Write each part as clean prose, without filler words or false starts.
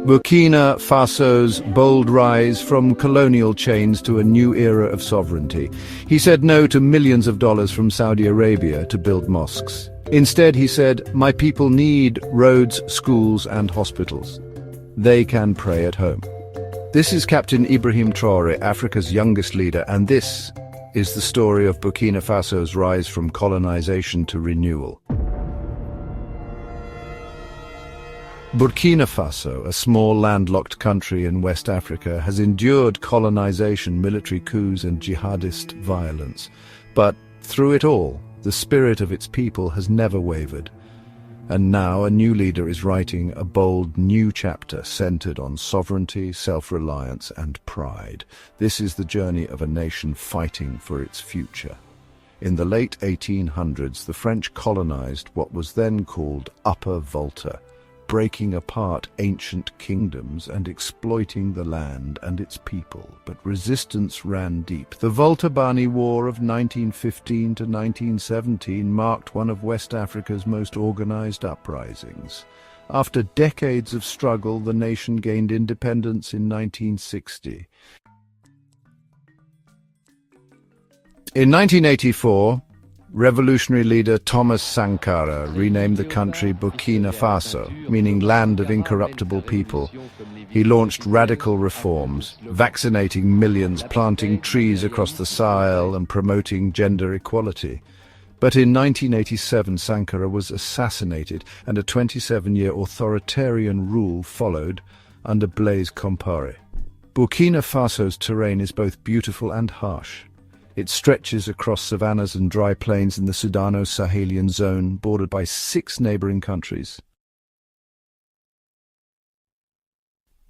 Burkina Faso's bold rise from colonial chains to a new era of sovereignty. He said no to millions of dollars from Saudi Arabia to build mosques. Instead, he said, "My people need roads, schools and hospitals. They can pray at home." This is Captain Ibrahim Traoré, Africa's youngest leader, and this is the story of Burkina Faso's rise from colonization to renewal. Burkina Faso, a small landlocked country in West Africa, has endured colonization, military coups and jihadist violence. But through it all, the spirit of its people has never wavered. And now a new leader is writing a bold new chapter centered on sovereignty, self-reliance and pride. This is the journey of a nation fighting for its future. In the late 1800s, the French colonized what was then called Upper Volta, breaking apart ancient kingdoms and exploiting the land and its people. But resistance ran deep. The Volta-Bani War of 1915 to 1917 marked one of West Africa's most organized uprisings. After decades of struggle, the nation gained independence in 1960. In 1984, revolutionary leader Thomas Sankara renamed the country Burkina Faso, meaning land of incorruptible people. He launched radical reforms, vaccinating millions, planting trees across the Sahel and promoting gender equality. But in 1987, Sankara was assassinated and a 27-year authoritarian rule followed under Blaise Compaoré. Burkina Faso's terrain is both beautiful and harsh. It stretches across savannas and dry plains in the Sudano-Sahelian zone, bordered by 6 neighboring countries.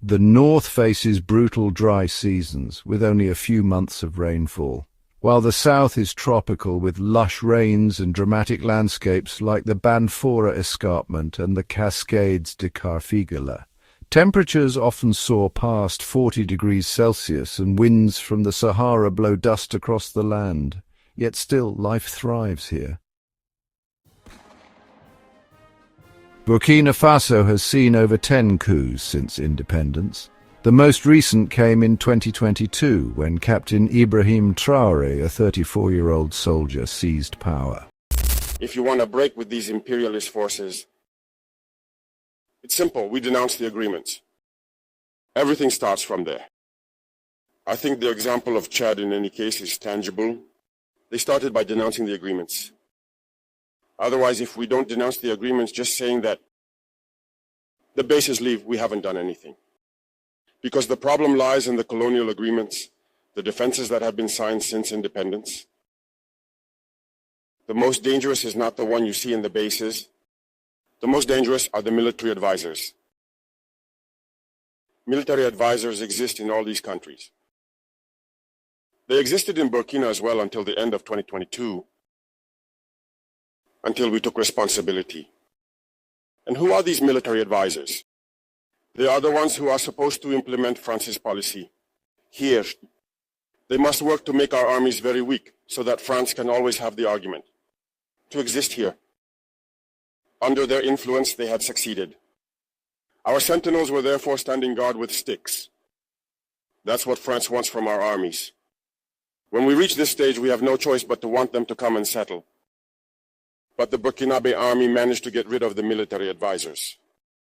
The north faces brutal dry seasons, with only a few months of rainfall, while the south is tropical with lush rains and dramatic landscapes like the Banfora Escarpment and the Cascades de Carfigala. Temperatures often soar past 40 degrees Celsius and winds from the Sahara blow dust across the land. Yet still, life thrives here. Burkina Faso has seen over 10 coups since independence. The most recent came in 2022 when Captain Ibrahim Traoré, a 34-year-old soldier, seized power. If you want to break with these imperialist forces, it's simple. We denounce the agreements. Everything starts from there. I think the example of Chad in any case is tangible. They started by denouncing the agreements. Otherwise, if we don't denounce the agreements, just saying that the bases leave, we haven't done anything. Because the problem lies in the colonial agreements, the defenses that have been signed since independence. The most dangerous is not the one you see in the bases. The most dangerous are the military advisors. Military advisors exist in all these countries. They existed in Burkina as well until the end of 2022, until we took responsibility. And who are these military advisors? They are the ones who are supposed to implement France's policy. Here, they must work to make our armies very weak so that France can always have the argument to exist here. Under their influence, they had succeeded. Our sentinels were therefore standing guard with sticks. That's what France wants from our armies. When we reach this stage, we have no choice but to want them to come and settle. But the Burkinabe army managed to get rid of the military advisors.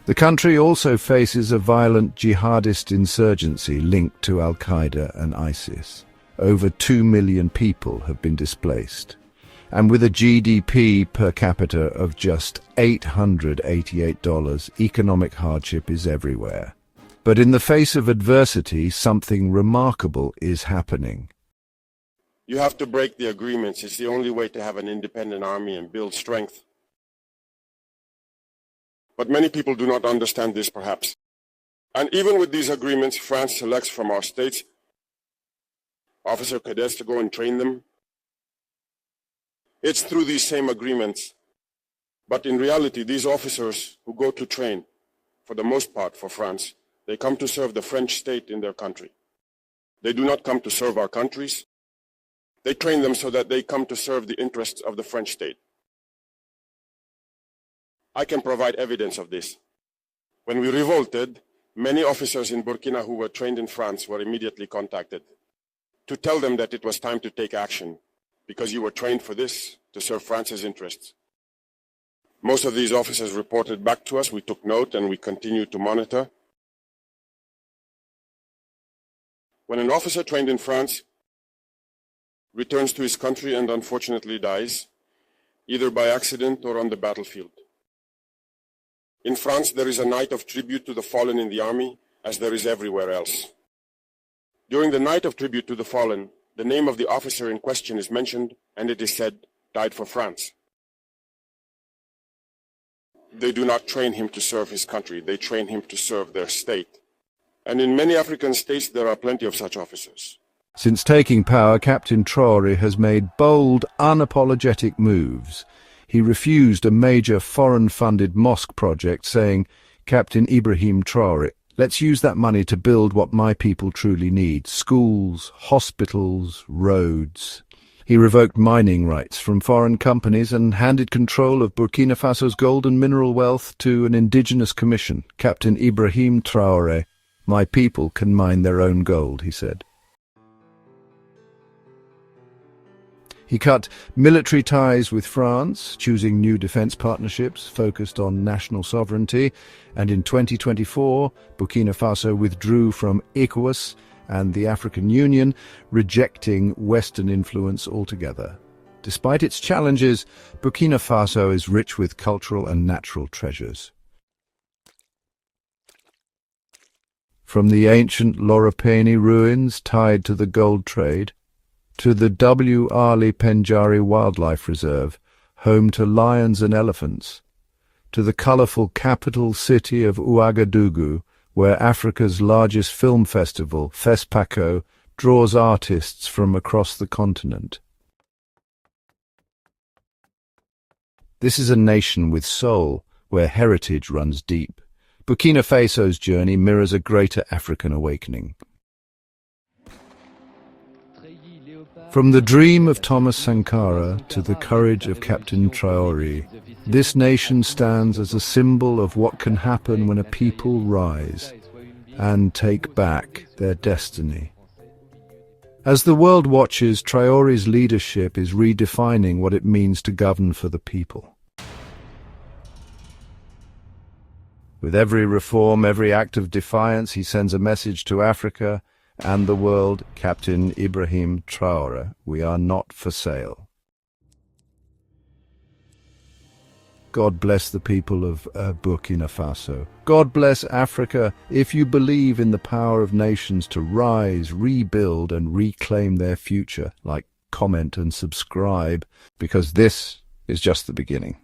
The country also faces a violent jihadist insurgency linked to Al-Qaeda and ISIS. Over 2 million people have been displaced. And with a GDP per capita of just $888, economic hardship is everywhere. But in the face of adversity, something remarkable is happening. You have to break the agreements. It's the only way to have an independent army and build strength. But many people do not understand this, perhaps. And even with these agreements, France selects from our states officer cadets to go and train them. It's through these same agreements. But in reality, these officers who go to train, for the most part for France, they come to serve the French state in their country. They do not come to serve our countries. They train them so that they come to serve the interests of the French state. I can provide evidence of this. When we revolted, Many officers in Burkina who were trained in France were immediately contacted to tell them that it was time to take action because you were trained for this, to serve France's interests. Most of these officers reported back to us. We took note and we continued to monitor. When an officer trained in France returns to his country and unfortunately dies, either by accident or on the battlefield. In France, there is a night of tribute to the fallen in the army, as there is everywhere else. During the night of tribute to the fallen, the name of the officer in question is mentioned, and it is said, died for France. They do not train him to serve his country, they train him to serve their state. And in many African states, there are plenty of such officers. Since taking power, Captain Traoré has made bold, unapologetic moves. He refused a major foreign-funded mosque project, saying, Captain Ibrahim Traoré, let's use that money to build what my people truly need: schools, hospitals, roads. He revoked mining rights from foreign companies and handed control of Burkina Faso's gold and mineral wealth to an indigenous commission. Captain Ibrahim Traoré, my people can mine their own gold, he said. He cut military ties with France, choosing new defence partnerships focused on national sovereignty, and in 2024, Burkina Faso withdrew from ECOWAS and the African Union, rejecting Western influence altogether. Despite its challenges, Burkina Faso is rich with cultural and natural treasures. From the ancient Loropani ruins tied to the gold trade, to the W. Ali Penjari Wildlife Reserve, home to lions and elephants, to the colourful capital city of Ouagadougou, where Africa's largest film festival, FESPACO, draws artists from across the continent. This is a nation with soul, where heritage runs deep. Burkina Faso's journey mirrors a greater African awakening. From the dream of Thomas Sankara to the courage of Captain Traoré, this nation stands as a symbol of what can happen when a people rise and take back their destiny. As the world watches, Traoré's leadership is redefining what it means to govern for the people. With every reform, every act of defiance, he sends a message to Africa and the world: Captain Ibrahim Traoré, we are not for sale. God bless the people of Burkina Faso. God bless Africa. If you believe in the power of nations to rise, rebuild, and reclaim their future, like, comment, and subscribe, because this is just the beginning.